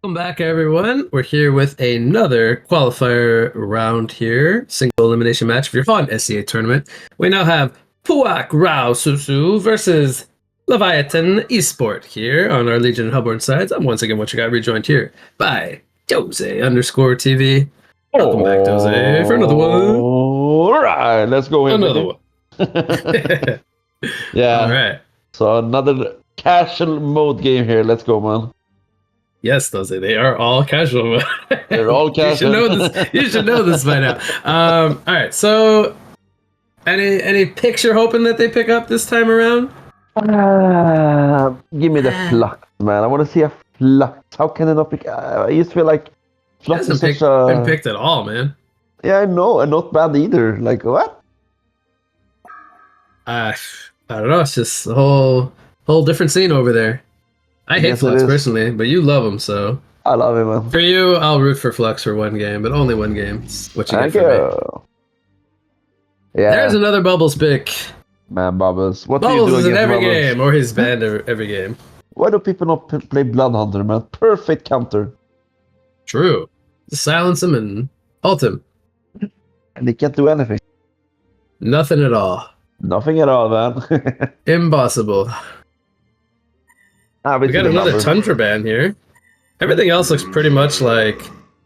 Welcome back, everyone. We're here with another qualifier round here. Single elimination match for your HoN SCA tournament. We now have Pouak Susu versus Leviatan eSport here on our Legion and Hubborn sides. I'm once again what you got rejoined here by Jose_TV. Welcome back, Jose, for another one. All right, let's go in. Another one. Yeah. All right. So another casual mode game here. Let's go, man. Yes, Jose, they are all casual. They're all casual. You should know this by now. All right. So, any picks you're hoping that they pick up this time around? Give me the flux, man. I want to see a flux. How can it not pick? I just feel like flux is such a... been picked at all, man. Yeah, I know, and not bad either. Like what? I don't know. It's just a whole different scene over there. I hate Flux personally, but you love him, so I love him, man. For you, I'll root for Flux for one game, but only one game. It's what you get from me. Yeah. There's another Bubbles pick. Man, Bubbles. What Bubbles do you do is in every Bubbles? game, or he's banned every game. Why do people not play Blood Hunter, man? Perfect counter. True. Just silence him and ult him. And he can't do anything. Nothing at all. Nothing at all, man. Impossible. We got another Tundra ban here. Everything else looks pretty much like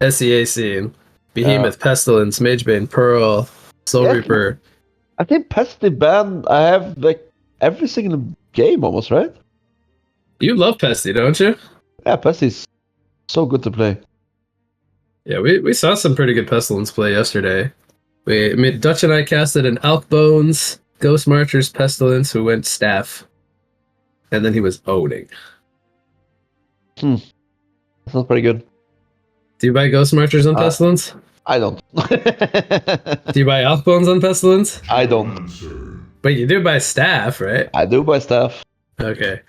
SEA scene. Behemoth, Pestilence, Magebane, Pearl, Soul Reaper. I think Pesty ban I have like every single game almost, right? You love Pesty, don't you? Yeah, Pesty's so good to play. Yeah, we saw some pretty good Pestilence play yesterday. Dutch and I casted an Alk Bones, Ghost Marchers, Pestilence, who went Staff. And then he was owning. That sounds pretty good. Do you buy Ghost Marchers on Pestilence? I don't. Do you buy Alk Bones on Pestilence? I don't. But you do buy Staff, right? I do buy Staff. Okay.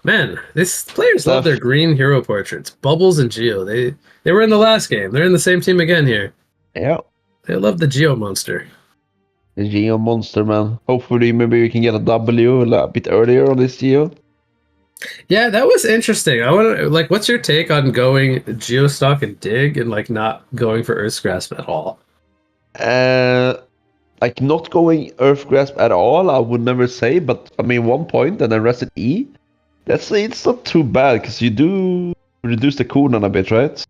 Man, these players love their green hero portraits. Bubbles and Geo. They were in the last game. They're in the same team again here. Yeah. They love the Geo monster. The Geo monster, man. Hopefully, maybe we can get a W a bit earlier on this Geo. Yeah, that was interesting. I want to what's your take on going Geostock and Dig and not going for Earth's Grasp at all? Like not going Earth Grasp at all, I would never say. But I mean, 1 point and then rested E. It's not too bad because you do reduce the cooldown a bit, right?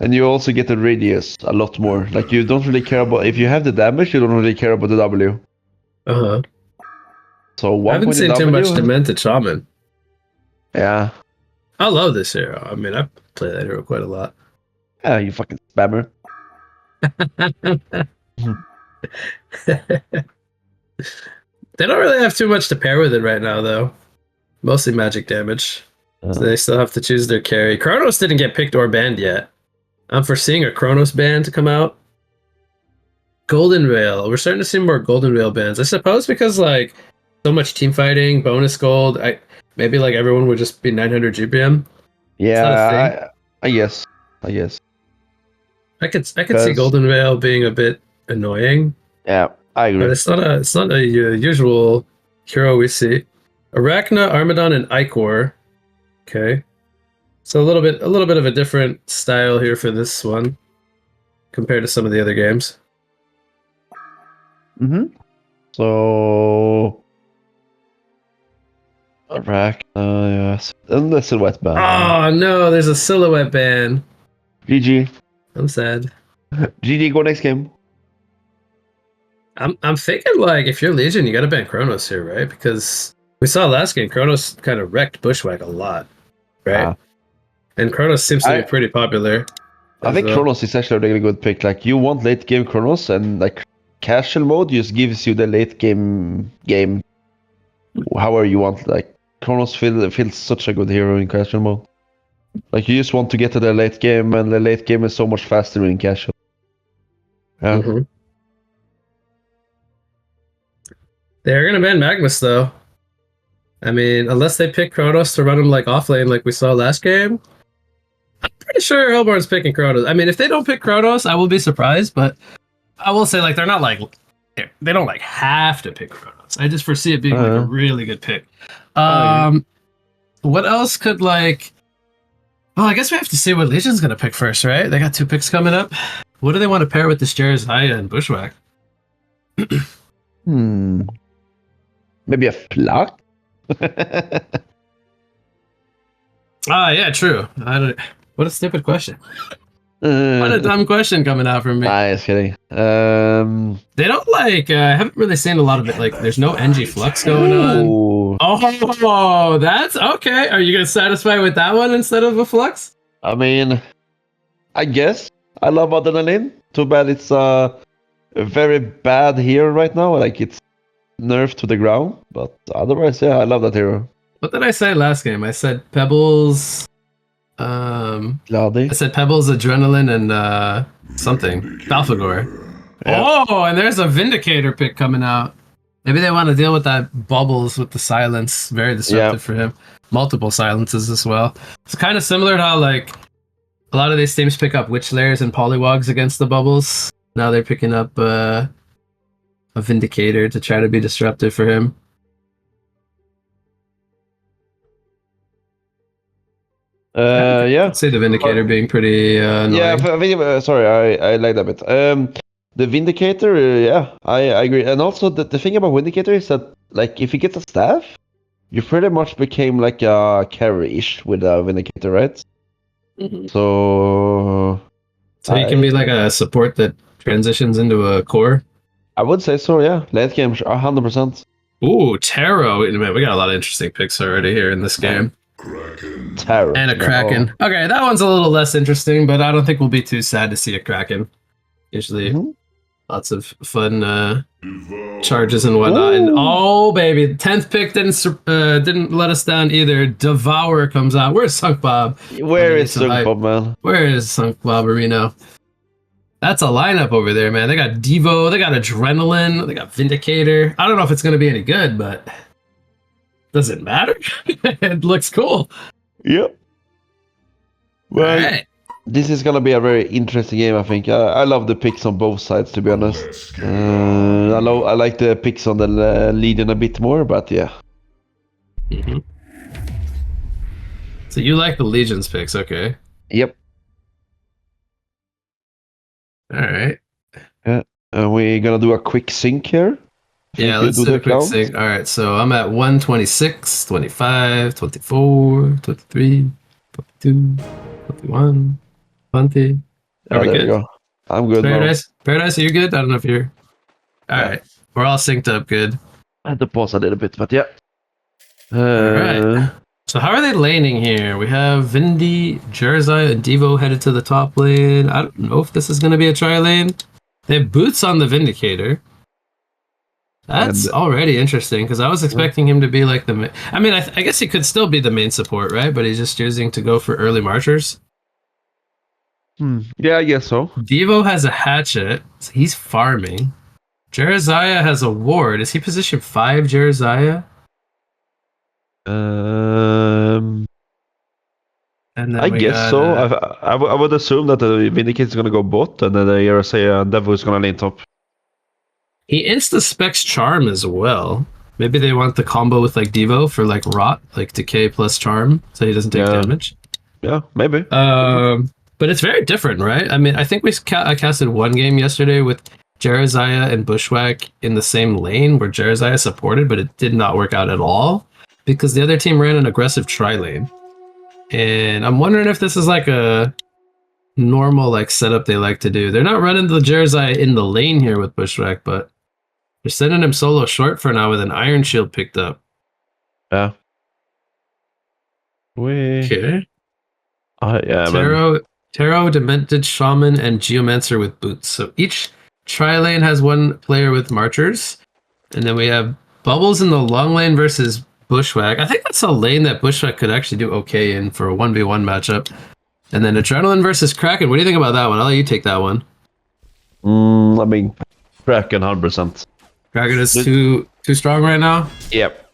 And you also get the radius a lot more. Like you don't really care about if you have the damage, you don't really care about the W. So I haven't seen too much Demented Shaman. Yeah. I love this hero. I mean, I play that hero quite a lot. Yeah, you fucking spammer. They don't really have too much to pair with it right now, though. Mostly magic damage. So they still have to choose their carry. Chronos didn't get picked or banned yet. I'm foreseeing a Chronos ban to come out. Golden Rail. We're starting to see more Golden Rail bans. I suppose because so much team fighting, bonus gold. Maybe everyone would just be 900 GPM. Yeah, I guess. I could see Golden Rail being a bit annoying. Yeah, I agree. But it's not a usual hero we see. Arachna, Armadon, and Icor. Okay. So a little bit of a different style here for this one compared to some of the other games. So Arachna, yes. And the Silhouette ban. Oh no, there's a Silhouette ban. GG. I'm sad. GG, go next game. I'm thinking if you're Legion, you gotta ban Chronos here, right? Because we saw last game, Chronos kind of wrecked Bushwhack a lot, right? And Chronos seems to be pretty popular. I think Chronos is actually a really good pick. You want late game Chronos, and casual mode just gives you the late game however you want. Chronos feels such a good hero in casual mode. You just want to get to the late game, and the late game is so much faster in casual. Yeah. They're gonna ban Magnus though. I mean, unless they pick Chronos to run him off lane like we saw last game. I'm pretty sure Hellborn's picking Chronos. I mean, if they don't pick Chronos, I will be surprised, but I will say they're not they don't have to pick Chronos. I just foresee it being a really good pick. What else could Well, I guess we have to see what Legion's gonna pick first, right? They got 2 picks coming up. What do they want to pair with this Jeremiah and Bushwhack? Maybe a Pouak? Yeah, true. What a stupid question. What a dumb question coming out from me. Just kidding. They don't like. I haven't really seen a lot of it. Like, there's no NG Flux going on. Oh, that's okay. Are you gonna satisfy with that one instead of a Flux? I mean, I guess I love Adrenaline. Too bad it's very bad hero right now. Like, it's nerfed to the ground. But otherwise, yeah, I love that hero. What did I say last game? I said Pebbles. Gladi. I said Pebbles, Adrenaline, and something. Falfagor. Yeah. Oh, and there's a Vindicator pick coming out. Maybe they want to deal with that Bubbles with the silence. Very disruptive for him. Multiple silences as well. It's kind of similar to how, like, a lot of these teams pick up Witch Layers and Polywogs against the Bubbles. Now they're picking up a Vindicator to try to be disruptive for him. Yeah. I'd say the Vindicator being pretty annoying. Yeah, I think, sorry, I like that bit. The Vindicator, yeah, I agree. And also, the thing about Vindicator is that, like, if you get the staff, you pretty much became like a carry-ish with a Vindicator, right? Mm-hmm. So you can be like a support that transitions into a core? I would say so, yeah. Late game, 100%. Ooh, Tarot. Man, we got a lot of interesting picks already here in this game. Tarot. And a Kraken. Oh. Okay, that one's a little less interesting, but I don't think we'll be too sad to see a Kraken. Usually lots of fun charges and whatnot. And, oh, baby, the 10th pick didn't let us down either. Devour comes out. Where's Sunk Bob? Where is Sunk Bob, man? Where is Sunk Bob Areno? That's a lineup over there, man. They got Devo, they got Adrenaline, they got Vindicator. I don't know if it's going to be any good, but does it matter? It looks cool. Yep. Well, this is going to be a very interesting game, I think. I love the picks on both sides, to be honest. I like the picks on the Legion a bit more, but yeah. Mm-hmm. So you like the Legion's picks, okay. Yep. All right. Yeah. We're going to do a quick sync here. Yeah, let's do a quick sync. All right, so I'm at 126, 25, 24, 23, 22, 21, 20. Are we good? Go. I'm good. Paradise, are you good? I don't know if you're... All right. We're all synced up good. I had to pause a little bit, but yeah. All right. So how are they laning here? We have Vindy, Jersey, and Devo headed to the top lane. I don't know if this is going to be a tri-lane. They have Boots on the Vindicator. That's already interesting, because I was expecting him to be like the... I mean, I guess he could still be the main support, right? But he's just choosing to go for early marchers. Yeah, I guess so. Devo has a hatchet. So he's farming. Jeremiah has a ward. Is he position 5, Jeremiah? And then I guess so. I would assume that the Vindicator is going to go bot, and then the Jeremiah and Devo is going to lane top. He insta-specs Charm as well. Maybe they want the combo with like Devo for like Rot, like Decay plus Charm, so he doesn't take damage. Yeah, maybe. But it's very different, right? I mean, I think I casted one game yesterday with Jeremiah and Bushwhack in the same lane where Jeremiah supported, but it did not work out at all because the other team ran an aggressive tri-lane. And I'm wondering if this is like a normal like setup they like to do. They're not running the Jeremiah in the lane here with Bushwhack, but they're sending him solo short for now with an Iron Shield picked up. Yeah. Okay. Yeah, Tarot, Demented Shaman, and Geomancer with boots. So each tri-lane has one player with marchers. And then we have Bubbles in the long lane versus Bushwhack. I think that's a lane that Bushwhack could actually do okay in for a 1v1 matchup. And then Adrenaline versus Kraken. What do you think about that one? I'll let you take that one. I mean, Kraken 100%. Kraken is too strong right now? Yep.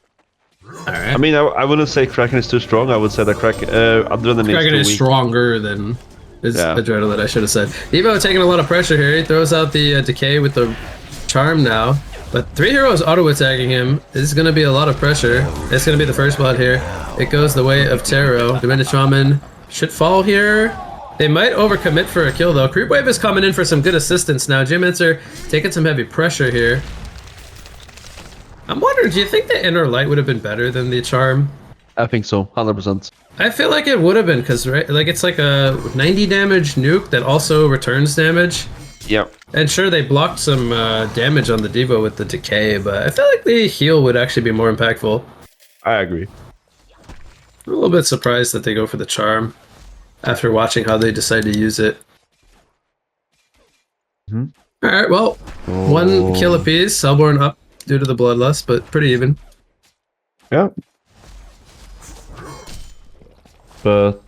All right. I mean, I wouldn't say Kraken is too strong. I would say that Adrenaline is stronger than Adrenaline, I should have said. Evo taking a lot of pressure here. He throws out the Decay with the Charm now. But 3 heroes auto-attacking him. This is going to be a lot of pressure. It's going to be the first blood here. It goes the way of Tarot. Demented Shaman should fall here. They might overcommit for a kill though. Creep Wave is coming in for some good assistance now. Geomancer taking some heavy pressure here. I'm wondering, do you think the Inner Light would have been better than the Charm? I think so, 100%. I feel like it would have been, because right, like it's like a 90 damage nuke that also returns damage. Yep. And sure, they blocked some damage on the Devo with the Decay, but I feel like the heal would actually be more impactful. I agree. I'm a little bit surprised that they go for the Charm after watching how they decide to use it. Alright, well, 1 kill apiece. Selborne up due to the Bloodlust, but pretty even. Yeah. But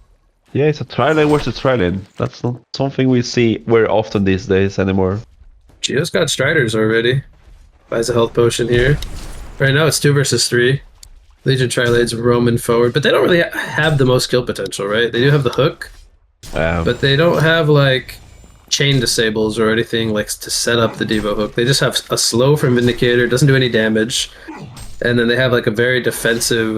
yeah, it's a tri-lane versus tri-lane. That's not something we see very often these days anymore. Gio's got Striders already. Buys a health potion here. Right now it's 2 versus 3. Legion tri-lanes roaming forward, but they don't really have the most kill potential, right? They do have the hook, but they don't have like chain disables or anything like to set up the Devo hook. They just have a slow from Vindicator, doesn't do any damage, and then they have like a very defensive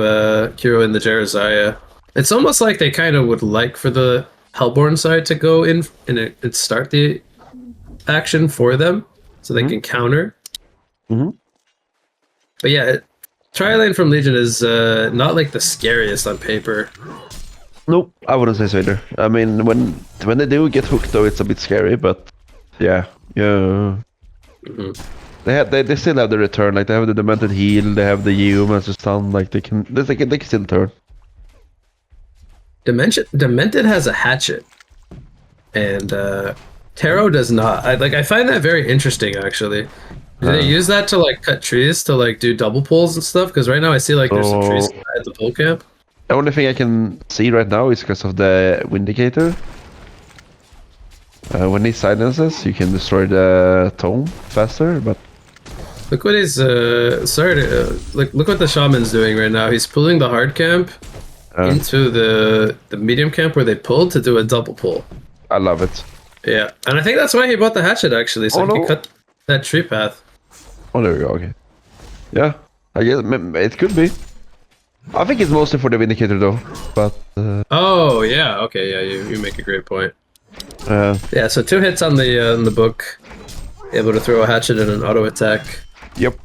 hero in the Jerizaya. It's almost like they kind of would like for the Hellborn side to go in and start the action for them, so they can counter. But yeah, tri-lane from Legion is not like the scariest on paper. Nope, I wouldn't say so either. I mean, when they do get hooked, though, it's a bit scary. But yeah. They still have the return. Like they have the Demented heal, they have the Yum as a stun. Like they can still turn. Demented has a hatchet, and Tarot does not. I find that very interesting actually. Do they use that to like cut trees to like do double pulls and stuff? Because right now I see like there's some trees at the pull camp. The only thing I can see right now is because of the Vindicator. When he silences, you can destroy the tome faster. But look what he's look what the shaman's doing right now. He's pulling the hard camp into the medium camp where they pulled to do a double pull. I love it. Yeah, and I think that's why he bought the hatchet actually, so he can cut that tree path. Oh, there we go. Okay. Yeah, I guess it could be. I think it's mostly for the Vindicator though. But oh yeah, okay, yeah, you make a great point. Yeah, so 2 hits on the book, able to throw a hatchet and an auto attack. Yep.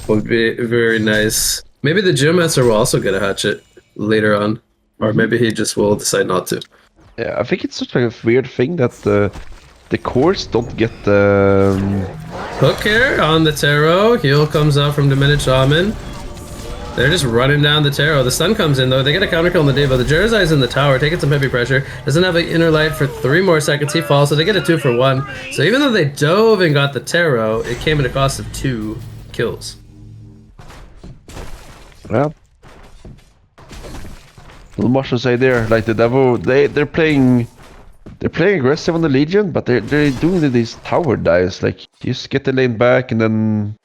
Would be very nice. Maybe the Geomancer will also get a hatchet later on, or maybe he just will decide not to. Yeah, I think it's such a weird thing that the cores don't get the hook here on the Tarot. Heal comes out from Demented Shaman. They're just running down the Tarot. The stun comes in though. They get a counter kill on the Devo. The Jerizai's in the tower, taking some heavy pressure. Doesn't have an Inner Light for 3 more seconds. He falls, so they get a 2 for 1. So even though they dove and got the Tarot, it came at a cost of 2 kills. Well, not much to say there. Like the Devo, they're playing aggressive on the Legion, but they're doing these tower dives. Like you just get the lane back, and then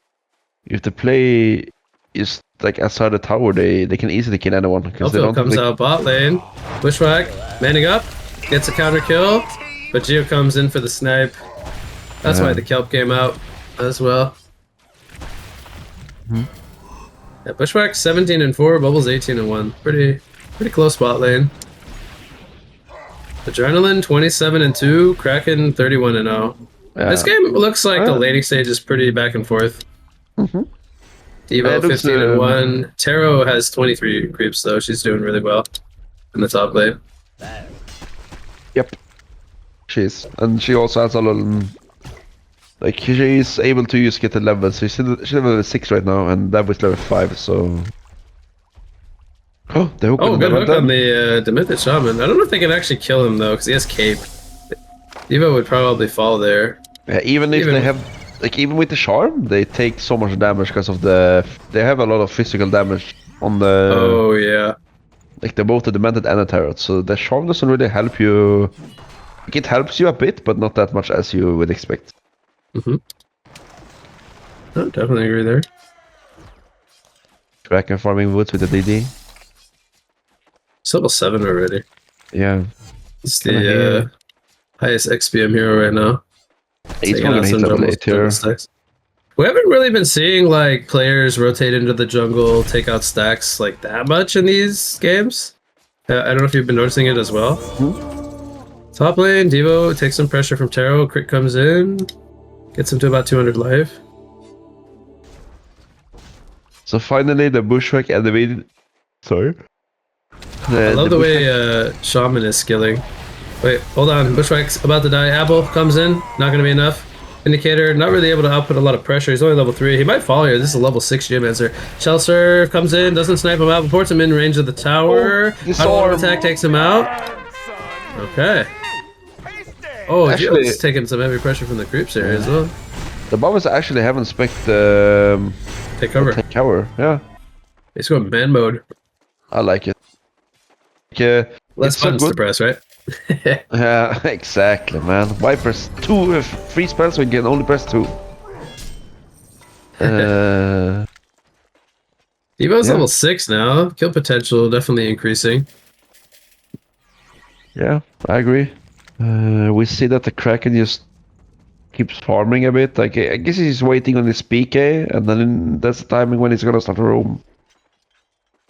if the play is like outside the tower, they can easily kill anyone. Elfil comes out bot lane. Bushwhack, manning up, gets a counter kill, but Gio comes in for the snipe. That's why the Kelp came out as well. Yeah, Bushwhack 17 and 4, Bubbles 18 and 1. Pretty close bot lane. Adrenaline 27 and 2, Kraken 31 and 0. This game looks like the laning stage is pretty back and forth. Devo 15 and 1. Tarot has 23 creeps though. She's doing really well in the top lane. Yep, she is, and she also has a lot. Like she's able to use get the levels. She's level 6 right now, and that was level 5. So. Oh, they opened good hook on the Demented Shaman. I don't know if they can actually kill him though, because he has cape. Devo would probably fall there. Yeah, even if they have. Like even with the charm, they take so much damage because of they have a lot of physical damage on the. Oh yeah. Like they're both the Demented and the Tarot, so the charm doesn't really help you. Like, it helps you a bit, but not that much as you would expect. Oh, definitely agree there. Kraken farming woods with the DD. It's level 7 already. Yeah. It's the highest XPM hero right now. He's gonna hit level 8 here. We haven't really been seeing like players rotate into the jungle, take out stacks like that much in these games. I don't know if you've been noticing it as well. Top lane, Devo takes some pressure from Taro. Crit comes in, gets him to about 200 life. So finally, the Bushwhack elevated. Sorry. I love the way Shaman is skilling. Wait, hold on. Bushwhack's about to die. Apple comes in. Not going to be enough. Indicator, not really able to output a lot of pressure. He's only level 3. He might fall here. This is a level 6 Geomancer. Shellsurf comes in, doesn't snipe him out, ports him in range of the tower. Auto attack takes him out. Okay. Oh, Geo's taking some heavy pressure from the creeps here as well. The bombers actually haven't spec take cover. Take cover, yeah. He's going man mode. I like it. Like, less buttons to press, right? Yeah, exactly, man. Why press 3 spells when you can only press 2? Devo's level 6 now. Kill potential definitely increasing. Yeah, I agree. We see that the Kraken just keeps farming a bit. Like, I guess he's waiting on his PK, and then that's the timing when he's gonna start to roam.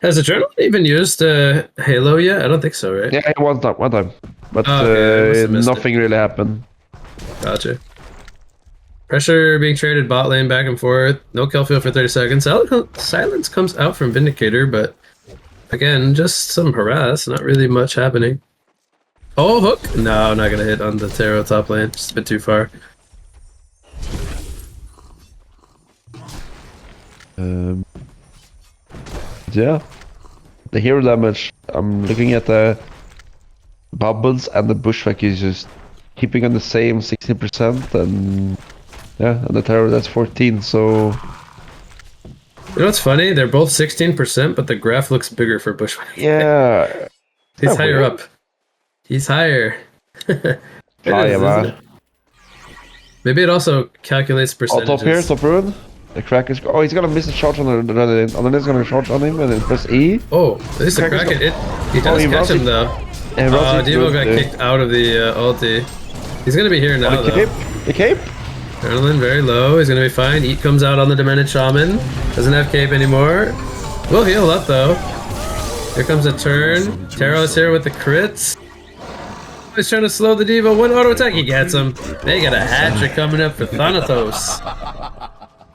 Has the journal even used Halo yet? I don't think so, right? Yeah, one time. But nothing really happened. Gotcha. Pressure being traded bot lane back and forth. No kill field for 30 seconds. Silence comes out from Vindicator, but again, just some harass. Not really much happening. Oh, hook! No, not gonna hit on the Taro top lane. Just a bit too far. Yeah. The hero damage. I'm looking at the bubbles, and the Bushwhack is just keeping on the same 16%, and yeah, and the Terror that's 14. So you know what's funny? They're both 16%, but the graph looks bigger for Bushwhack. Yeah, he's higher up. He's higher. Higher, man. Maybe it also calculates percentages. Top here, top ruin. The Kraken is. Oh, he's gonna miss a charge on the and then he's gonna charge on him and then press E. Oh, at least the Kraken. He does catch him though. Devo got kicked out of the ulti. He's gonna be here now though. The cape. Adrenaline very low. He's gonna be fine. Eat comes out on the Demented Shaman. Doesn't have cape anymore. Will heal up though. Here comes a turn. Taro's here with the crits. He's trying to slow the Devo. One auto attack. He gets him. They got a hat-trick coming up for Thanatos.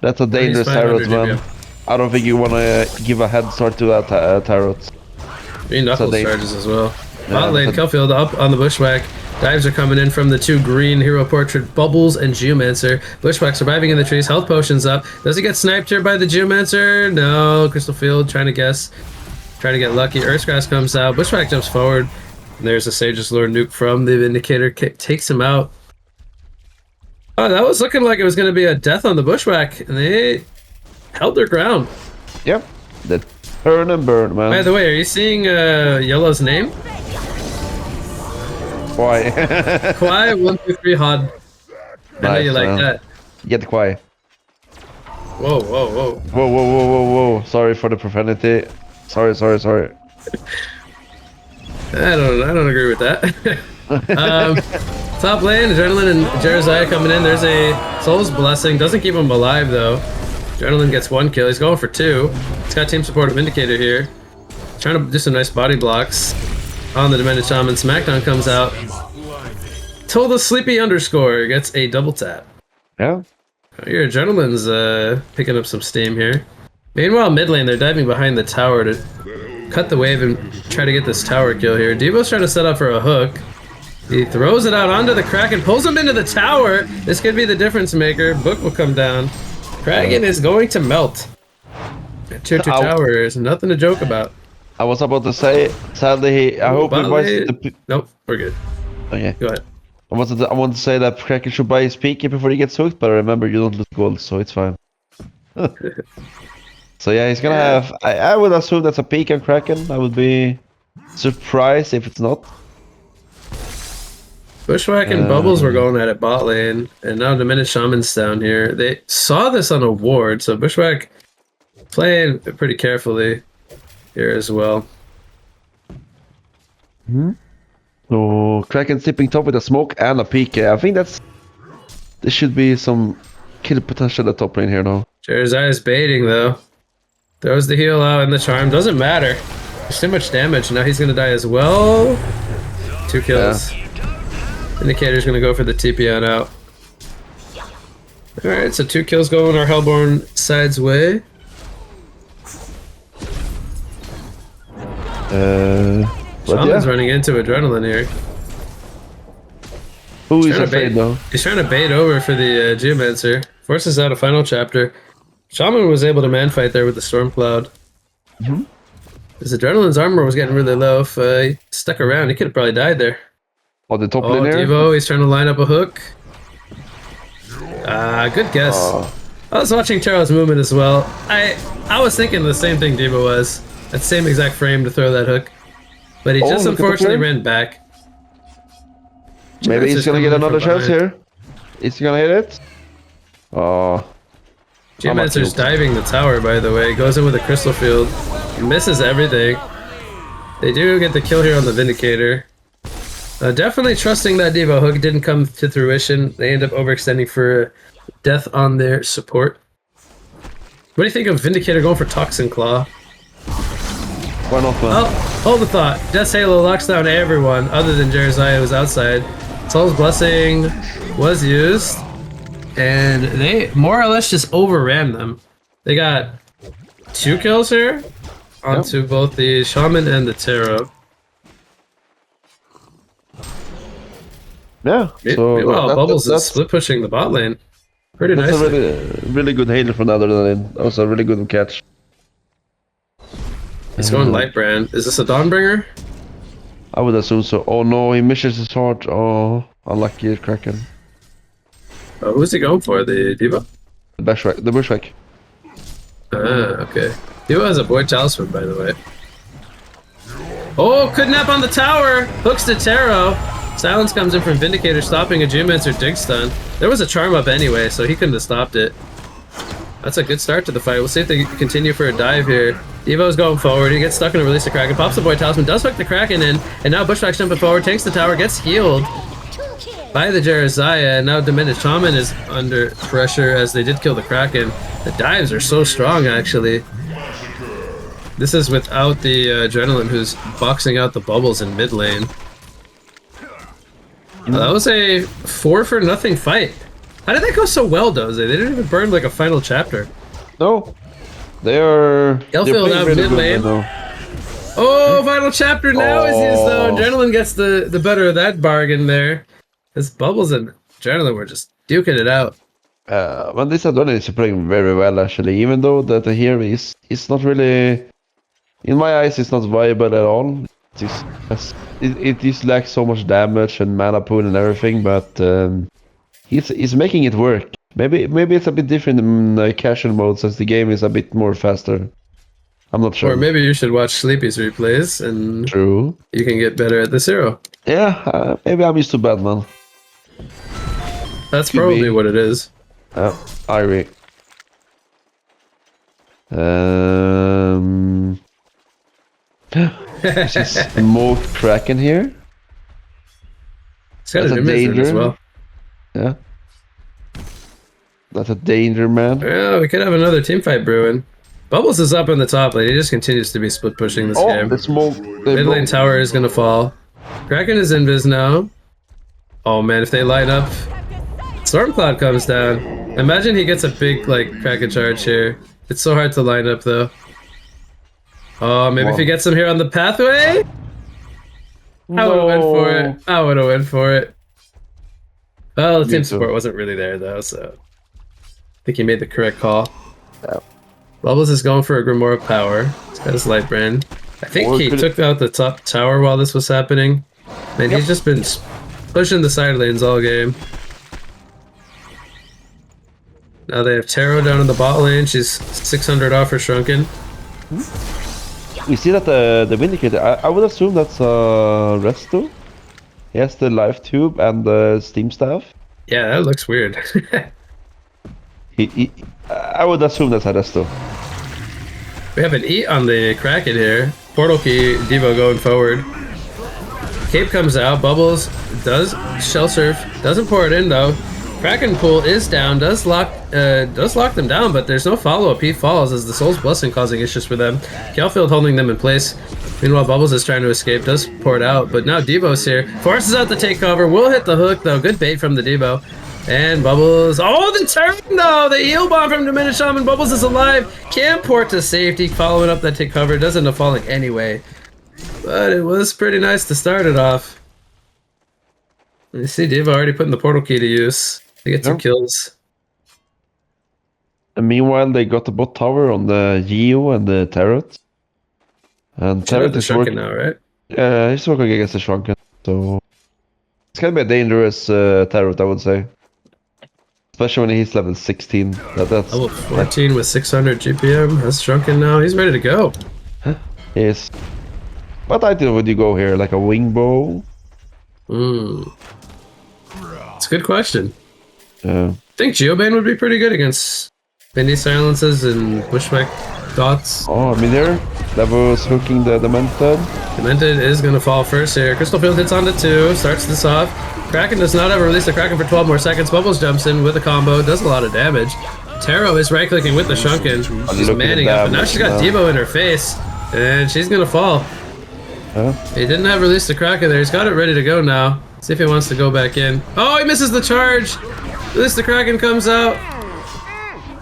That's a dangerous tarot, man. I don't think you want to give a head start to that tarot. Knuckles charges as well. Bot lane, Kelfield up on the Bushwhack. Dives are coming in from the 2 green hero portrait, Bubbles and Geomancer. Bushwhack surviving in the trees, health potions up. Does he get sniped here by the Geomancer? No, Crystal Field trying to guess. Trying to get lucky. Earthgrass comes out. Bushwhack jumps forward. And there's a Sage's Lure nuke from the Vindicator. Takes him out. Oh, that was looking like it was going to be a death on the Bushwhack, and they held their ground. Yep, the turn and burn, man. By the way, are you seeing Yellow's name? Why? Kwai 123 HoN. I know you like that. Get quiet. Whoa, whoa, whoa. Whoa, whoa, whoa, whoa, whoa. Sorry for the profanity. Sorry. I don't agree with that. Top lane, Adrenaline and Jeremiah coming in. There's a Soul's Blessing. Doesn't keep him alive, though. Adrenaline gets 1 kill. He's going for 2. He's got team support of Vindicator here. Trying to do some nice body blocks on the Demented Shaman. Smackdown comes out. Tilda Sleepy underscore gets a double tap. Yeah. Your Adrenaline's picking up some steam here. Meanwhile, mid lane, they're diving behind the tower to cut the wave and try to get this tower kill here. Devo's trying to set up for a hook. He throws it out onto the Kraken, pulls him into the tower. This could be the difference maker. Book will come down. Kraken is going to melt. Tier 2 tower is nothing to joke about. I was about to say, sadly, I hope he buys the... Nope, we're good. Okay. Go ahead. I want to say that Kraken should buy his PK before he gets hooked, but remember, you don't lose gold, so it's fine. So yeah, he's gonna have... I would assume that's a PK on Kraken. I would be surprised if it's not. Bushwhack and Bubbles were going at it bot lane, and now Demented Shaman's down here. They saw this on a ward, so Bushwhack playing pretty carefully here as well. So Kraken sipping top with a smoke and a PK. I think there should be some kill potential at top lane here now. Jeremiah is baiting though. Throws the heal out and the charm. Doesn't matter. There's too much damage. Now he's gonna die as well. 2 kills. Vindicator's gonna go for the TP on out. Alright, so 2 kills going our Hellborn side's way. Shaman's running into Adrenaline here. Who is afraid though? He's trying to bait over for the Geomancer. Forces out a final chapter. Shaman was able to man fight there with the Storm Cloud. His Adrenaline's armor was getting really low. If he stuck around, he could have probably died there. Oh, the top lane here? Devo, he's trying to line up a hook. Good guess. I was watching Charles' movement as well. I was thinking the same thing Devo was. That same exact frame to throw that hook. But he just unfortunately ran back. Maybe he's gonna get another chance here. Is he gonna hit it? Oh. Geomancer's diving the tower, by the way. Goes in with a crystal field. Misses everything. They do get the kill here on the Vindicator. Definitely trusting that Devo hook didn't come to fruition. They end up overextending for death on their support. What do you think of Vindicator going for Toxin Claw? Why not, man? Oh, hold the thought. Death's Halo locks down everyone other than Jeremiah, who's outside. Soul's Blessing was used, and they more or less just overran them. They got 2 kills here onto both the Shaman and the Tarot. Yeah. So meanwhile, Bubbles is split pushing the bot lane. Pretty nice. That's a really good Halo from the other lane. That was a really good catch. He's going Lightbrand. Is this a Dawnbringer? I would assume so. Oh no, he misses his heart. Oh, unlucky Kraken. Who's he going for? The Diva? The Bushwhack. Okay. Diva has a Void Talisman, by the way. Oh, Kidnap on the tower! Hooks to Tarot. Silence comes in from Vindicator, stopping a Geomancer dig stun. There was a charm up anyway, so he couldn't have stopped it. That's a good start to the fight. We'll see if they continue for a dive here. Devo's going forward. He gets stuck in a release of Kraken. Pops the Void Talisman. Does hook the Kraken in. And now Bushwhack's jumping forward. Tanks the tower. Gets healed by the Jeremiah. And now Diminished Shaman is under pressure as they did kill the Kraken. The dives are so strong, actually. This is without the Adrenaline, who's boxing out the Bubbles in mid lane. That was a 4-for-0 fight. How did that go so well, Doze? They didn't even burn like a final chapter. No. They are... Elfield out mid lane. Oh, final chapter now is used though. Adrenaline gets the better of that bargain there. This Bubbles and Adrenaline were just duking it out. Well, this Adrenaline is playing very well, actually. Even though that here is not really... In my eyes, it's not viable at all. It just lacks so much damage and mana pool and everything, but he's making it work. Maybe it's a bit different in casual mode since the game is a bit more faster. I'm not sure. Or maybe you should watch Sleepy's replays and True. You can get better at the zero. Yeah, maybe I'm used to Batman. That's probably what it is. I agree. There's a smoked Kraken here. It's got a danger as well. Yeah. That's a danger, man. Yeah, we could have another team fight brewing. Bubbles is up in the top lane. He just continues to be split pushing this game. The smoke. Mid lane tower is gonna fall. Kraken is invis now. Oh man, if they line up, Stormcloud comes down. Imagine he gets a big Kraken charge here. It's so hard to line up though. Oh, maybe if he gets him here on the pathway? I would have went for it. I would have went for it. Well, the team support wasn't really there though, so I think he made the correct call. Yeah. Bubbles is going for a Grimoire of Power. He's got his Lightbrand. I think he took out the top tower while this was happening. And he's just been pushing the side lanes all game. Now they have Tarot down in the bot lane. She's 600 off her Shrunken. We see that the Vindicator, I would assume that's Resto. He has the life tube and the steam staff. Yeah, that looks weird. I would assume that's a Resto. We have an E on the Kraken here. Portal key, Devo going forward. Cape comes out, Bubbles does Shell Surf, doesn't pour it in though. Kraken pool is down, does lock them down, but there's no follow-up. He falls as the Soul's Blessing causing issues for them. Kelfield holding them in place. Meanwhile, Bubbles is trying to escape, does pour it out, but now Devo's here. Forces out the take cover, will hit the hook though. Good bait from the Devo. And Bubbles, oh, the turn though! The eel bomb from Diminished Shaman. Bubbles is alive, can't port to safety, following up that take cover, doesn't end up falling anyway. But it was pretty nice to start it off. You see Devo already putting the portal key to use. They get 2 kills. And meanwhile, they got the bot tower on the Geo and the Tarot. And Tarot is working now, right? Yeah, he's working against the Shrunken, so it's gonna be a dangerous Tarot, I would say. Especially when he's level 16. That's level 14 with 600 GPM. That's Shrunken now. He's ready to go. Yes. What item would you go here? Like a wing bow? It's a good question. Yeah. I think Geobane would be pretty good against Bendy Silences and Bushwhack Dots. Oh, I mean there. That was hooking the Demented. Demented is going to fall first here. Crystal Field hits onto 2, starts this off. Kraken does not ever release the Kraken for 12 more seconds. Bubbles jumps in with a combo, does a lot of damage. Taro is right-clicking with the Shrunken. She's manning up, but now she's got Devo in her face. And she's going to fall. He didn't have release the Kraken there. He's got it ready to go now. See if he wants to go back in. Oh, he misses the charge! Release the Kraken comes out.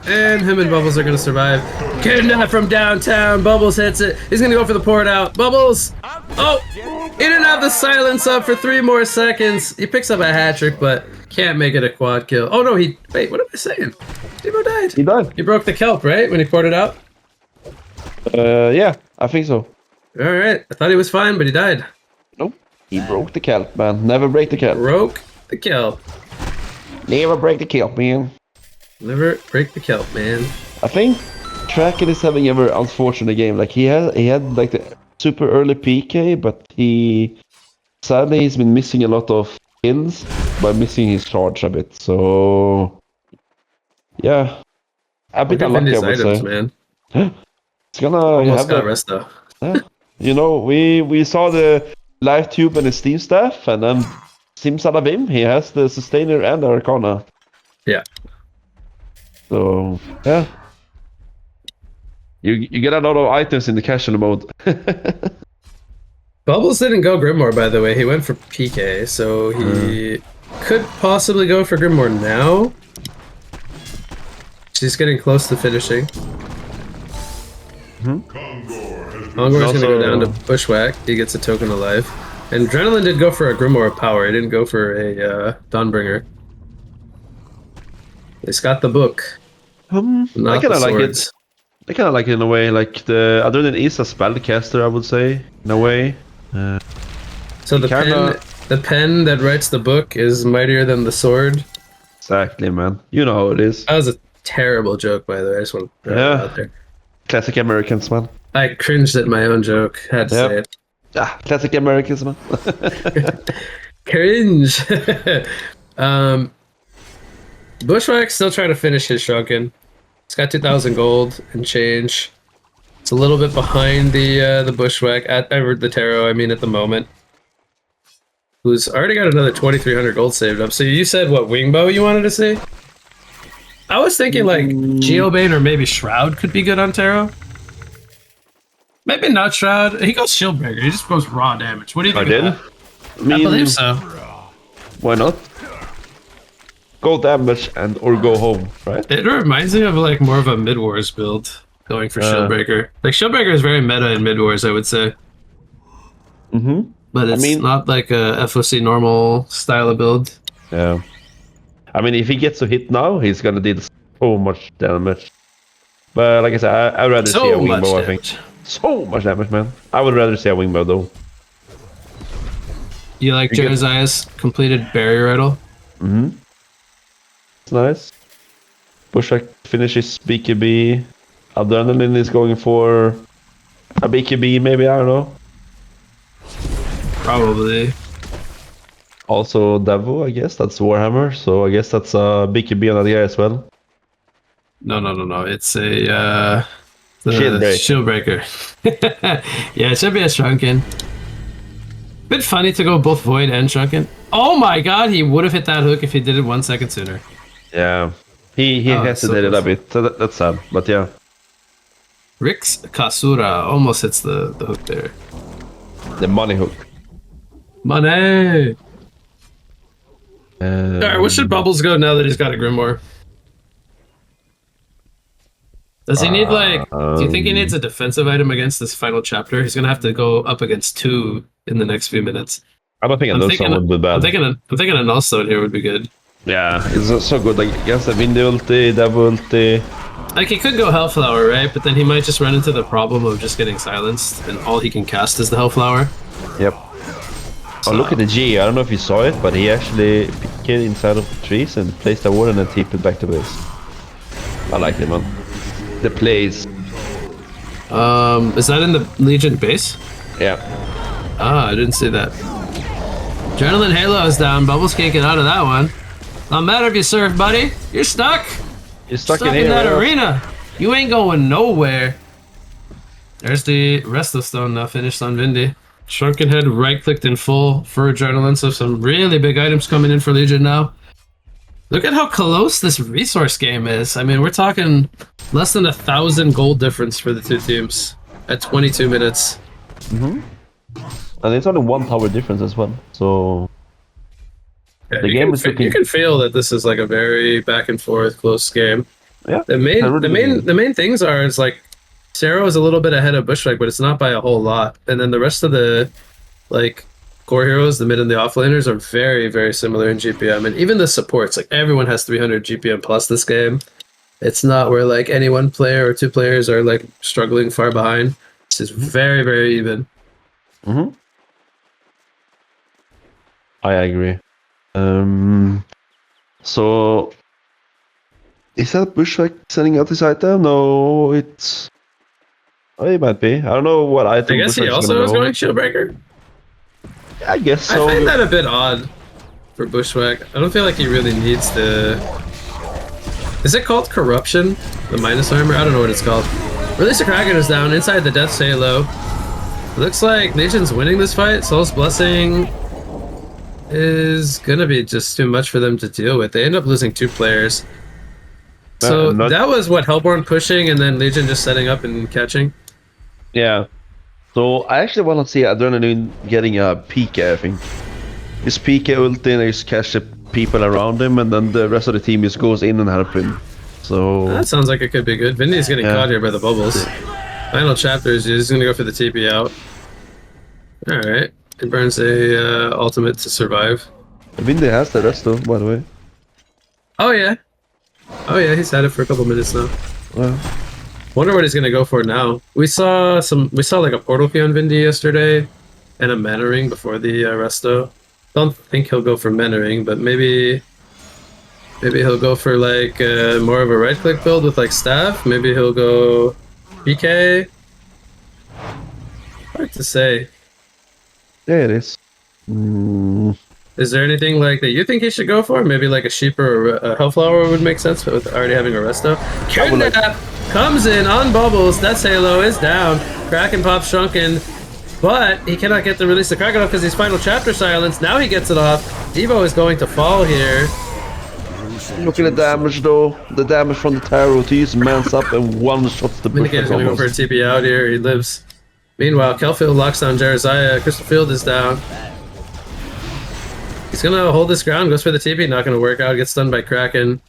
And him and Bubbles are going to survive. Kidnap from downtown. Bubbles hits it. He's going to go for the port out. Bubbles! Oh! He didn't have the silence up for 3 more seconds. He picks up a hat trick, but can't make it a quad kill. Oh no, wait, what am I saying? Devo died. He died. He broke the kelp, right? When he poured it out? Yeah, I think so. Alright, I thought he was fine, but he died. Nope. He broke the kelp, man. Never break the kelp. Broke the kelp. Never break the kelp, man. Never break the kelp, man. I think Kraken is having a very unfortunate game. Like he had like the super early PK, but sadly he's been missing a lot of kills by missing his charge a bit. So yeah, a bit unlucky, I would say. Man. It's gonna almost have got rest though. You know, we saw the live tube and the Steam staff, and then Simsalabim, he has the Sustainer and the Arcana. Yeah. So yeah, you get a lot of items in the casual mode. Bubbles didn't go Grimoire, by the way. He went for PK, so he could possibly go for Grimoire now. She's getting close to finishing. Hongor's gonna go down to Bushwhack. He gets a token alive. And Adrenaline did go for a Grimoire Power. He didn't go for a Dawnbringer. He's got the book. I kind of like it. Swords. I kind of like it in a way. Like the Adrenaline is a spellcaster, I would say, in a way. So the pen that writes the book is mightier than the sword. Exactly, man. You know how it is. That was a terrible joke, by the way. I just want to throw it out there. Classic Americans, man. I cringed at my own joke. Had to say it. Classic Americans, man. Cringe. Bushwhack's still trying to finish his Shrunken. It's got 2,000 gold and change. It's a little bit behind the Bushwhack at the Taro. I mean, at the moment, who's already got another 2,300 gold saved up. So you said what Wingbow you wanted to see? I was thinking like Geobane or maybe Shroud could be good on Taro. Maybe not Shroud. He goes Shieldbreaker. He just goes raw damage. What do you think? I believe so. Why not? Go damage or go home, right? It reminds me of like more of a mid-wars build going for Shieldbreaker. Like Shieldbreaker is very meta in mid-wars, I would say. But it's not like a FOC normal style of build. Yeah. I mean, if he gets a hit now, he's gonna deal so much damage. But like I said, I'd rather see a Wingbow, I think. So much damage, man. I would rather see a Wingbow, though. You like Josiah's completed barrier idol? It's nice. Bushwhack finishes BKB. Adrenaline is going for a BKB, maybe, I don't know. Probably. Also Devo, I guess. That's Warhammer, so I guess that's a BKB on the guy as well. No. It's a Shieldbreaker. Yeah, it should be a Shrunken. Bit funny to go both Void and Shrunken. Oh my god, he would have hit that hook if he did it 1 second sooner. Yeah. He hesitated a bit, so that's sad, but yeah. Rix Kasura almost hits the hook there. The money hook. Money! Alright, what should Bubbles go now that he's got a Grimoire? Does he need, like... do you think he needs a defensive item against this final chapter? He's gonna have to go up against 2 in the next few minutes. I don't think another would be bad. I'm thinking a Null Stone here would be good. Yeah, it's so good. Like, against the Windy ulti, Devil ulti. Like, he could go Hellflower, right? But then he might just run into the problem of just getting silenced, and all he can cast is the Hellflower. Yep. Oh, look at the G. I don't know if you saw it, but he actually picked inside of the trees and placed a ward and then TP'd back to base. I like it, man. The plays. Is that in the Legion base? Yeah. Ah, I didn't see that. Adrenaline Halo is down. Bubbles can't get out of that one. Not matter if you surf, buddy. You're stuck. You're stuck in that arena. You ain't going nowhere. There's the rest of Stone now finished on Vindy. Shrunken Head right-clicked in full for Adrenaline, so some really big items coming in for Legion now. Look at how close this resource game is. I mean, we're talking less than 1,000 gold difference for the two teams at 22 minutes. Mm-hmm. And it's only 1 tower difference as well, so... Yeah, you can feel that this is like a very back and forth close game. Yeah. The main things are, it's like Sero is a little bit ahead of Bushwhack, but it's not by a whole lot. And then the rest of the like core heroes, the mid and the offlaners, are very, very similar in GPM. And even the supports, like everyone has 300 GPM plus this game. It's not where like any one player or 2 players are like struggling far behind. It's just very, very even. Mm-hmm. I agree. So is that Bushwhack sending out this item? No, it's... Oh, it might be. I don't know what item. I guess he also was going Shieldbreaker. I guess so. I find that a bit odd for Bushwhack. I don't feel like he really needs to... Is it called Corruption? The minus armor? I don't know what it's called. Release the Kraken is down inside the Death's Halo. Looks like Legion's winning this fight. Soul's Blessing is gonna be just too much for them to deal with. They end up losing 2 players. So that was what, Hellborn pushing and then Legion just setting up and catching? Yeah. So I actually want to see Adrenaline getting a PK, I think. Just PK ulti and just catch the people around him, and then the rest of the team just goes in and help him. So that sounds like it could be good. Vindy's getting caught here by the bubbles. Final chapters, he's gonna go for the TP out. Alright. It burns a ultimate to survive. Vindy has the rest though, by the way. Oh yeah. Oh yeah, he's had it for a couple minutes now. Wow. Wonder what he's gonna go for now. We saw like a portal key on Vindy yesterday, and a mana ring before the resto. Don't think he'll go for mana ring, but maybe he'll go for like more of a right click build with like staff. Maybe he'll go PK. Hard to say. Yeah, it is. Is there anything like that you think he should go for? Maybe like a sheep or a hellflower would make sense, but with already having a resto. Kidnap comes in on bubbles. That's Halo is down. Kraken pops Shrunken, but he cannot get the release the Kraken off because he's final chapter silence. Now he gets it off. Devo is going to fall here. Look at the damage though. The damage from the tarot. He just mans up and one-shots the Bushwhack. He's gonna go for a TP out here. He lives. Meanwhile, Kelfield locks down Jeremiah. Crystal Field is down. He's gonna hold this ground, goes for the TP, not gonna work out, gets stunned by Kraken.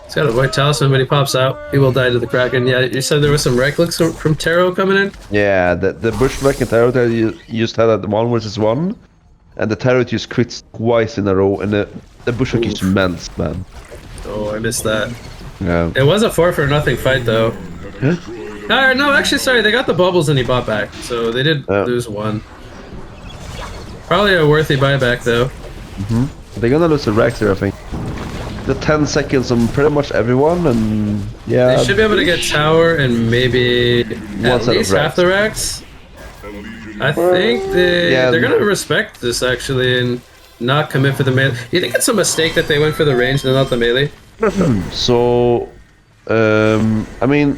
He's got a Void Talisman, but he pops out. He will die to the Kraken. Yeah, you said there was some right clicks from Tarot coming in? Yeah, the Bushwhack and Tarot that you just had at 1v1, and the Tarot just crits twice in a row, and the Bushwhack is immense, man. Oh, I missed that. Yeah. It was a 4-for-0 fight, though. Huh? No, actually, sorry, they got the bubbles and he bought back, so they did lose 1. Probably a worthy buyback, though. They're gonna lose the racks here, I think. The 10 seconds on pretty much everyone, and yeah. They should be able to get tower and maybe at least half the racks. I think they're gonna respect this actually and not commit for the melee. You think it's a mistake that they went for the range and not the melee? So, I mean,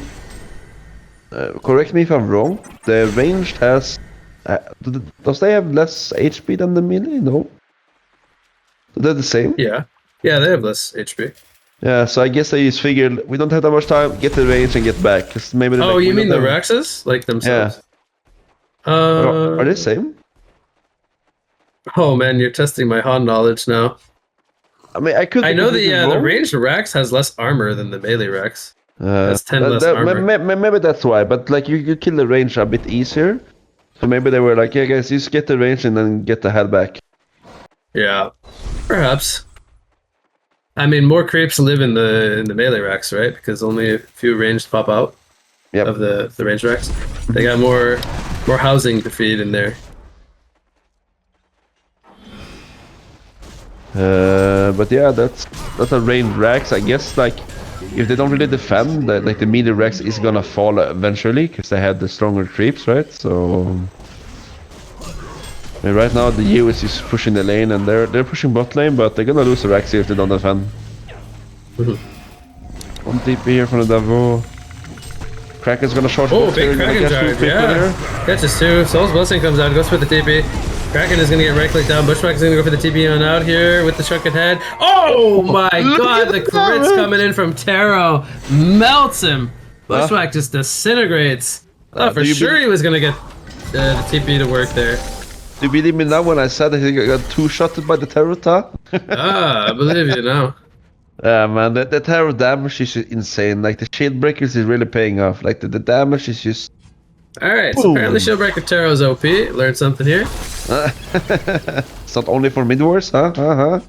correct me if I'm wrong. The ranged has, does they have less HP than the melee? No. They're the same? Yeah. Yeah, they have less HP. Yeah, so I guess they just figured we don't have that much time, get the range and get back. Cause maybe you mean the Raxes? Like themselves? Yeah. Are they the same? Oh man, you're testing my HoN knowledge now. I mean, I could. I be know completely the wrong. ranged Rex has less armor than the melee Rex. Has 10 less that- armor. maybe that's why. But like, you kill the range a bit easier. So maybe they were like, yeah, guys, just get the range and then get the head back. Yeah, perhaps. I mean, more creeps live in the melee Rex, right? Because only a few ranged pop out Yep. of the ranged Rex. They got more housing to feed in there. But yeah, that's a range Rex. I guess like if they don't really defend, like the melee Rex is gonna fall eventually because they have the stronger creeps, right? So I mean, right now the U is just pushing the lane and they're pushing bot lane, but they're gonna lose the Rex if they don't defend. One TP here from the Davo. Kraken's gonna short. Oh, big Kraken charge, yeah. Catches two. Soul's Blessing comes out, goes for the TP. Kraken is gonna get right click down. Bushwhack is gonna go for the TP on out here with the shrunken head. Oh my god, the crits coming in from Taro. Melts him. Bushwhack just disintegrates. I thought for sure he was gonna get the TP to work there. Do you believe me now when I said that he got two-shotted by the Terrota? I believe you now. Yeah, man, the Terror damage is insane. Like, the shield breakers is really paying off. Like, the damage is just... Alright, so apparently Shieldbreaker Taro's OP. Learned something here. It's not only for mid-wars, huh?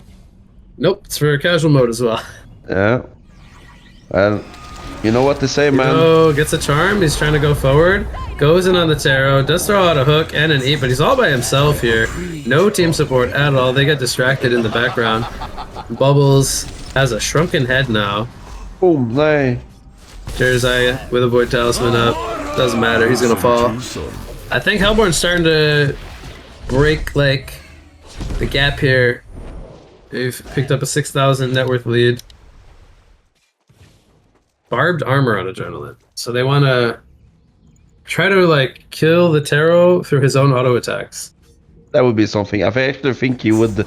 Nope, it's for casual mode as well. Yeah. Well, you know what to say, man. Oh, gets a charm. He's trying to go forward. Goes in on the Taro. Does throw out a hook and an E, but he's all by himself here. No team support at all. They get distracted in the background. Bubbles has a shrunken head now. Boom, nay. Jersey with a Void Talisman up. Doesn't matter. He's gonna fall. I think Hellborn's starting to break like the gap here. They've picked up a 6,000 net worth lead. Barbed armor on Adrenaline. So they want to try to like kill the Taro through his own auto attacks. That would be something. I actually think he would,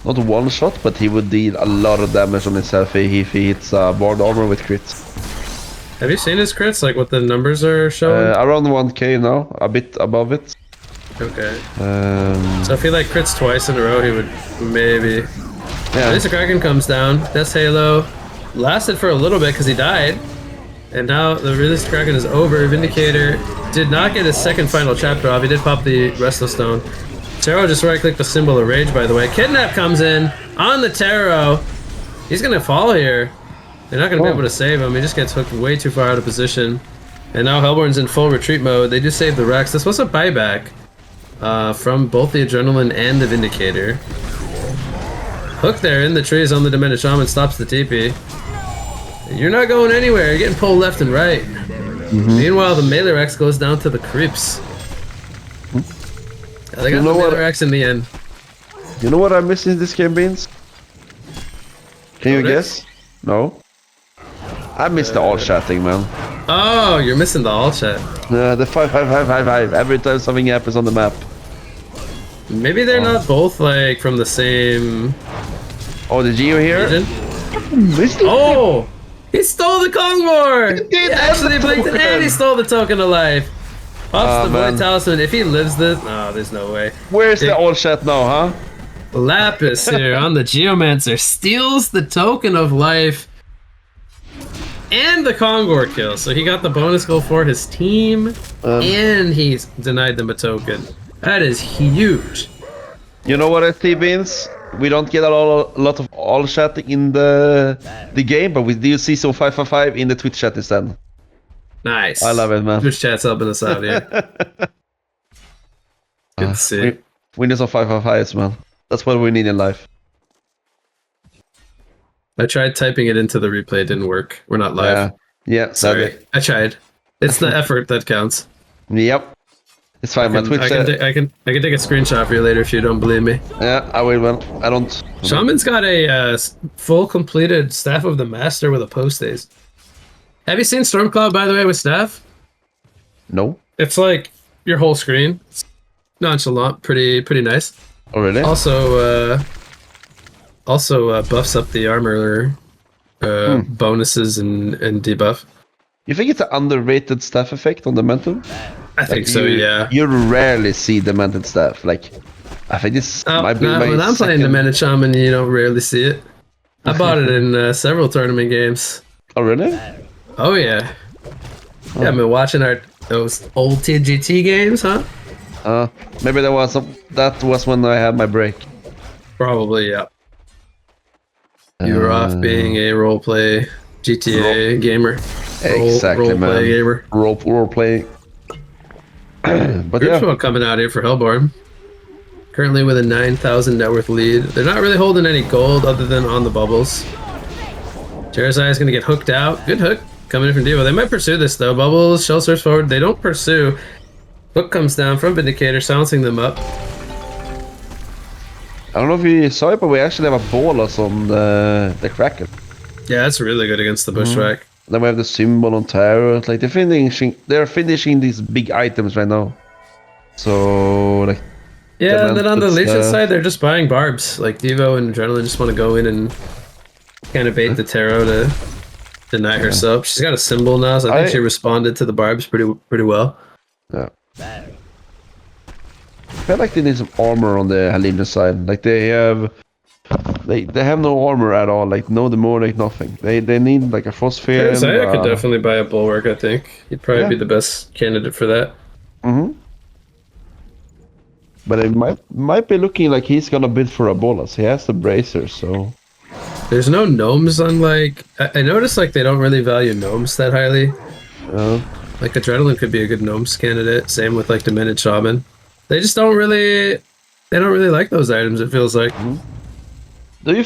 not one shot, but he would deal a lot of damage on himself if he hits barbed armor with crits. Have you seen his crits? Like what the numbers are showing? Around 1k now, a bit above it. Okay. So if he like crits twice in a row, he would maybe. Yeah. This Kraken comes down. Death's Halo lasted for a little bit because he died. And now the release Kraken is over. Vindicator did not get his second final chapter off. He did pop the Restless Stone. Taro just right-clicked the Symbol of Rage, by the way. Kidnap comes in on the Taro. He's going to fall here. They're not going to be able to save him. He just gets hooked way too far out of position. And now Hellborn's in full retreat mode. They just saved the Rex. This was a buyback from both the Adrenaline and the Vindicator. Hook there in the trees on the Demented Shaman stops the TP. You're not going anywhere. You're getting pulled left and right. Meanwhile, the melee Rex goes down to the creeps. They got the melee Rex in the end. You know what I miss in this game, Beans? Can you guess? No? I miss the all chatting, man. Oh, you're missing the all chat. The 55555 every time something happens on the map. Maybe they're not both like from the same Oh, the Geo here? region. Missed it. Oh! He stole the Kongmore! He actually blinked it and he stole the Token of Life. Pops the Void Talisman. If he lives this... No, there's no way. Where's the all chat now, huh? Lapis here on the Geomancer steals the Token of Life and the Kongor kill. So he got the bonus goal for his team and he's denied them a token. That is huge. You know what I see, Beans? We don't get a lot of all chatting in the game, but we do see some 555 in the Twitch chat instead. Nice. I love it, man. Twitch chat's helping us out here. Good to see. We need some 555s, man. That's what we need in life. I tried typing it into the replay, it didn't work. We're not live. Yeah, sorry. I tried. It's the effort that counts. Yep. It's fine, man. Twitch I can take a screenshot for you later if you don't believe me. Yeah, I will, man. I don't. Shaman's got a full completed Staff of the Master with a post haste. Have you seen Stormcloud, by the way, with Staff? No. It's like your whole screen. It's nonchalant, pretty nice. Oh, really? Also buffs up the armor bonuses and debuff. You think it's an underrated staff effect on the Momentum? I think so, yeah. You rarely see Demented staff. Like, I think this Oh, might be no, my when I'm playing the second. Mana Shaman, you don't rarely see it. I bought it in several tournament games. Oh, really? Oh yeah. Yeah, I've been watching those old TGT games, huh? Maybe that was when I had my break. Probably, yeah. You were off being a roleplay GTA gamer. Exactly, Roleplay man. gamer. Role play. But Group yeah, one coming out here for Hellborn. Currently with a 9,000 net worth lead. They're not really holding any gold other than on the bubbles. Jersey is going to get hooked out. Good hook coming in from Devo. They might pursue this though. Bubbles, shell surfs forward. They don't pursue. Hook comes down from Vindicator, silencing them up. I don't know if you saw it, but we actually have a Bolas on the Kraken. Yeah, that's really good against the Bushwhack. Then we have the symbol on Tarot. Like they're finishing these big items right now. So like. Yeah, and then on the Legion stuff. side, they're just buying barbs. Like Devo and Adrenaline just want to go in and kind of bait the Tarot to deny herself. She's got a symbol now, so I think she responded to the barbs pretty well. Yeah. I feel like they need some armor on the Helena side. Like they have no armor at all. Like no demonic, nothing. They need like a phosphate. Zaya could definitely buy a bulwark. I think he'd probably be the best candidate for that. But it might be looking like he's gonna bid for a Bolas. He has the bracer, so. There's no gnomes on like. I noticed like they don't really value gnomes that highly. Like Adrenaline could be a good gnomes candidate. Same with like Demented Shaman. They just don't really. They don't really like those items. It feels like. Do you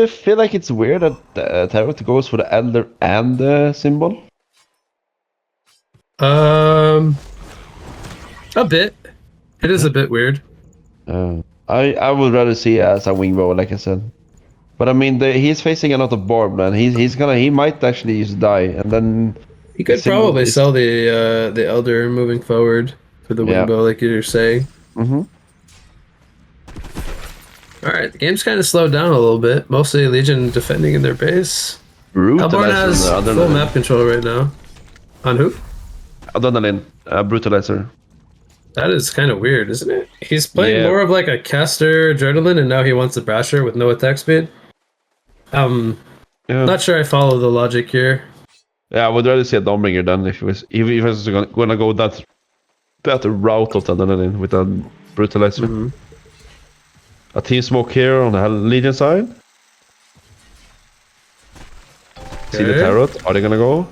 feel like it's weird that Tarot goes for the Elder and the symbol? A bit. It is a bit weird. I would rather see it as a wingbow, like I said. But I mean, he's facing a lot of barb, man. He might actually just die, and then he could probably sell the Elder moving forward for the wingbow, like you're saying. All right, the game's kind of slowed down a little bit. Mostly Legion defending in their base. Hellborn has full map control right now. On who? Adrenaline, Brutalizer. That is kind of weird, isn't it? He's playing more of like a caster Adrenaline, and now he wants a Brasher with no attack speed. Not sure I follow the logic here. Yeah, I would rather see a Dawnbringer than if he was gonna go that route of Adrenaline with a Brutalizer. A team smoke here on the Legion side. See the Tarot. Are they gonna go?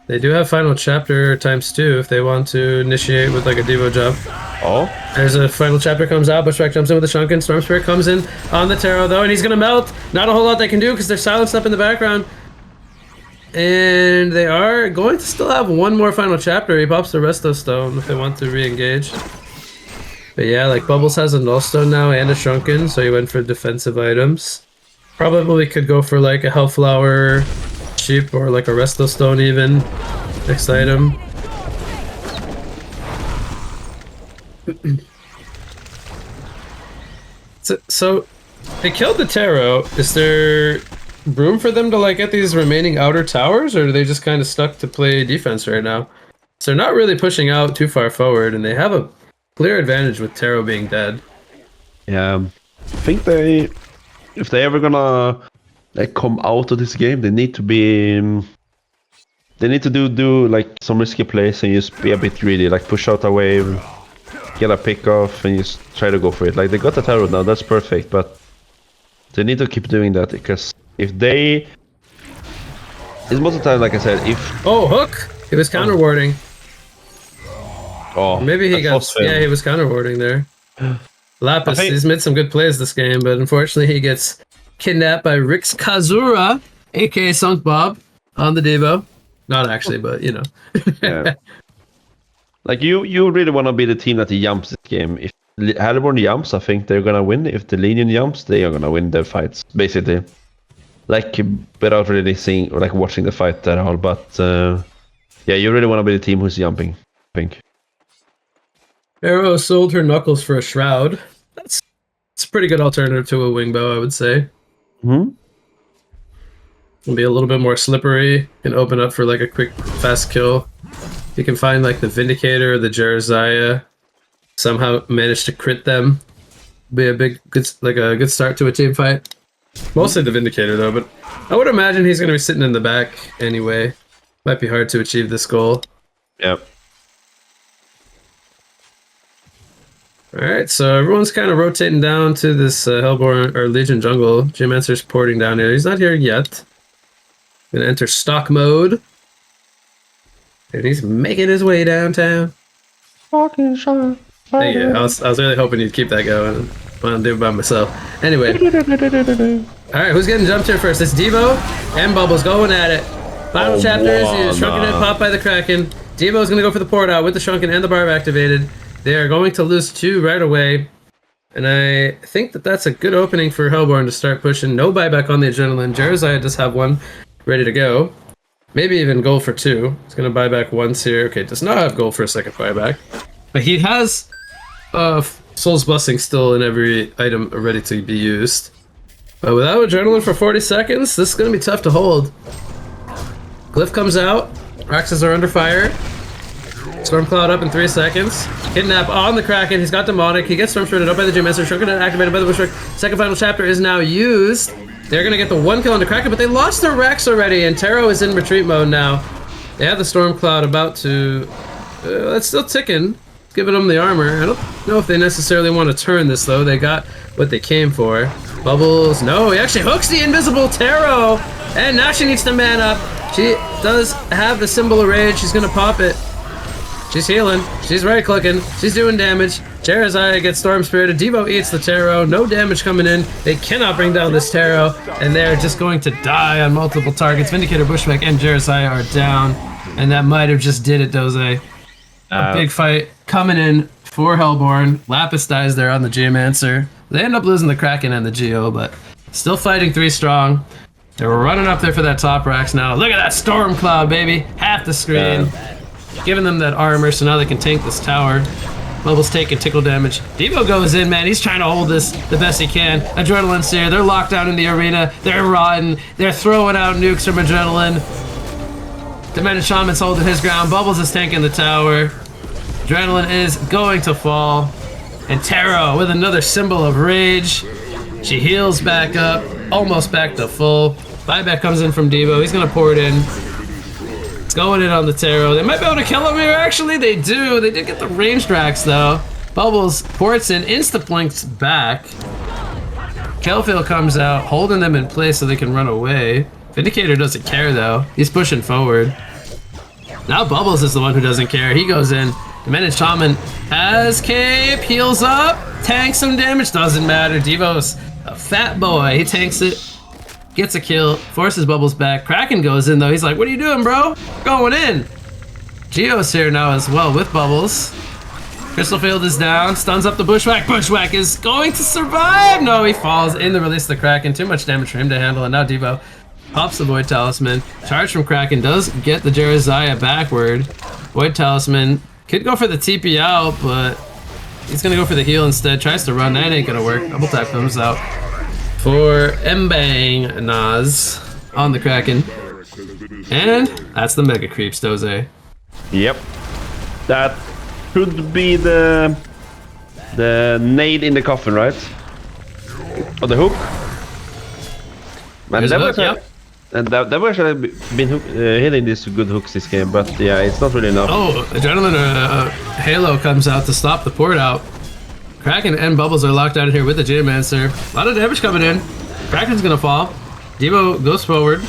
They do have final chapter ×2 if they want to initiate with like a Devo job. Oh. There's a final chapter comes out. Bushwhack jumps in with a Shrunken. Storm Spirit comes in on the Tarot though, and he's gonna melt. Not a whole lot they can do because they're silenced up in the background. And they are going to still have one more final chapter. He pops the Resto Stone if they want to re-engage. But yeah, like Bubbles has a Nullstone now and a Shrunken, so he went for defensive items. Probably could go for like a Hellflower Sheep or like a Resto Stone even. Next item. So they killed the Tarot. Is there room for them to like get these remaining outer towers, or are they just kind of stuck to play defense right now? So they're not really pushing out too far forward, and they have a clear advantage with Tarot being dead. Yeah, I think if they ever gonna like come out of this game, they need to be. They need to do like some risky plays and just be a bit greedy, like push out a wave, get a pick off, and just try to go for it. Like they got the Tarot now, that's perfect, but they need to keep doing that because if they, it's most of the time, like I said, if hook, he was counter warding. Oh, maybe he got he was counter warding there. Lapis, he's made some good plays this game, but unfortunately he gets kidnapped by Rix Kazura, aka Sunk Bob, on the Devo. Not actually, but you know. Yeah. Like you really want to be the team that jumps this game. If Hellborn jumps, I think they're gonna win. If the Legion jumps, they are gonna win their fights, basically. Like without really seeing or like watching the fight at all. But yeah, you really want to be the team who's jumping, I think. Arrow sold her knuckles for a shroud. That's a pretty good alternative to a wingbow, I would say. It'll be a little bit more slippery and open up for like a quick, fast kill. You can find like the Vindicator or the Jeremiah, somehow manage to crit them Be a good start to a team fight. Mostly the Vindicator though, but I would imagine he's going to be sitting in the back anyway. Might be hard to achieve this goal. Yep. Alright, so everyone's kind of rotating down to this Hellborn or Legion jungle. Geomancer's porting down here. He's not here yet. Gonna enter stock mode. And he's making his way downtown. Fucking shot. Thank you. I was really hoping you'd keep that going. I want to do it by myself. Anyway. Alright, who's getting jumped here first? It's Devo and Bubbles going at it. Final chapters is Shrunken Head popped by the Kraken. Devo's going to go for the port out with the Shrunken and the Barb activated. They are going to lose 2 right away. And I think that that's a good opening for Hellborn to start pushing. No buyback on the Adrenaline. Jeremiah does have one ready to go. Maybe even goal for 2. He's going to buy back once here. Okay, does not have goal for a second buyback. But he has Soul's Blessing still in every item ready to be used. But without Adrenaline for 40 seconds, this is going to be tough to hold. Glyph comes out. Raxes are under fire. Stormcloud up in 3 seconds. Kidnap on the Kraken. He's got Demonic. He gets Stormspirited up by the Geomancer. Shrunken Head activated by the Bushwick. Second final chapter is now used. They're going to get the 1 kill on the Kraken, but they lost their Rax already, and Taro is in retreat mode now. They have the Stormcloud about to... that's still ticking. Giving them the armor. I don't know if they necessarily want to turn this, though. They got what they came for. Bubbles. No, he actually hooks the invisible Taro. And now she needs to man up. She does have the Symbol of Rage. She's going to pop it. She's healing. She's right-clicking. She's doing damage. Jeremiah gets Storm Spirited. Devo eats the Taro. No damage coming in. They cannot bring down this Taro. And they're just going to die on multiple targets. Vindicator, Bushwick, and Jeremiah are down. And that might have just did it, Doze. A big fight coming in for Hellborn. Lapis dies there on the Geomancer. They end up losing the Kraken and the Geo, but still fighting 3 strong. They're running up there for that top racks now. Look at that Storm Cloud, baby. Half the screen. Giving them that armor so now they can tank this tower. Bubbles taking tickle damage. Devo goes in, man. He's trying to hold this the best he can. Adrenaline's here. They're locked down in the arena. They're rotten. They're throwing out nukes from Adrenaline. Demented Shaman's holding his ground. Bubbles is tanking the tower. Adrenaline is going to fall. And Taro with another Symbol of Rage. She heals back up. Almost back to full. Buyback comes in from Devo. He's going to pour it in. It's going in on the Taro. They might be able to kill him here, actually. They do. They did get the ranged racks, though. Bubbles ports in. Insta-blinks back. Kelfield comes out, holding them in place so they can run away. Vindicator doesn't care, though. He's pushing forward. Now Bubbles is the one who doesn't care. He goes in. Demented Shaman has cape. Heals up. Tanks some damage. Doesn't matter. Devo's a fat boy. He tanks it. Gets a kill, forces Bubbles back. Kraken goes in though. He's like, what are you doing, bro? Going in. Geo's here now as well with Bubbles. Crystalfield is down, stuns up the Bushwhack. Bushwhack is going to survive. No, he falls in the release of the Kraken. Too much damage for him to handle. And now Devo pops the Void Talisman. Charge from Kraken does get the Jeremiah backward. Void Talisman could go for the TP out, but he's gonna go for the heal instead. Tries to run, that ain't gonna work. Double tap comes out for Mbang Naz on the Kraken. And that's the Mega Creeps, Doze. Yep. That should be the nade in the coffin, right? Or the hook. Man, that was actually been hitting these good hooks this game, but yeah, it's not really enough. Oh, Adrenaline Halo comes out to stop the port out. Kraken and Bubbles are locked out of here with the Geomancer. A lot of damage coming in. Kraken's gonna fall. Devo goes forward.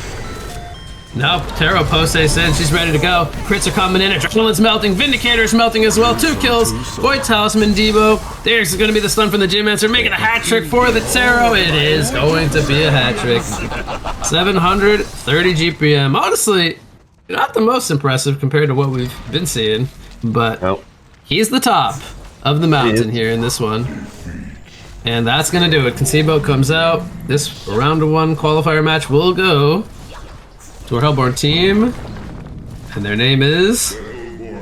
Now Taro post-ace in. She's ready to go. Crits are coming in. Adrenaline's melting. Vindicator's melting as well. 2 kills. Void Talisman, Devo. There's gonna be the stun from the Geomancer. Making a hat trick for the Taro. It is going to be a hat trick. 730 GPM. Honestly, not the most impressive compared to what we've been seeing, but he's the top of the mountain here in this one. And that's gonna do it. Concebo comes out. This round 1 qualifier match will go to our Hellborn team. And their name is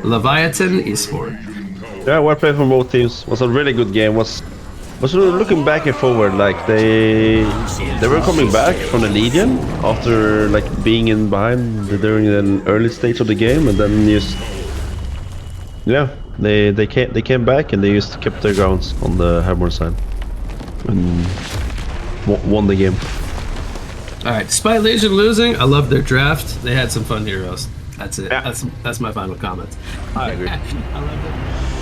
Leviatan eSport. Yeah, well played from both teams. Was a really good game. Was looking back and forward, like they were coming back from the Legion after like being in behind during an early stage of the game, and then just They came back and they just kept their grounds on the Hellborn side. and won the game. All right. Despite Legion losing, I love their draft. They had some fun heroes. That's it. Yeah. That's my final comment. I agree. I love it.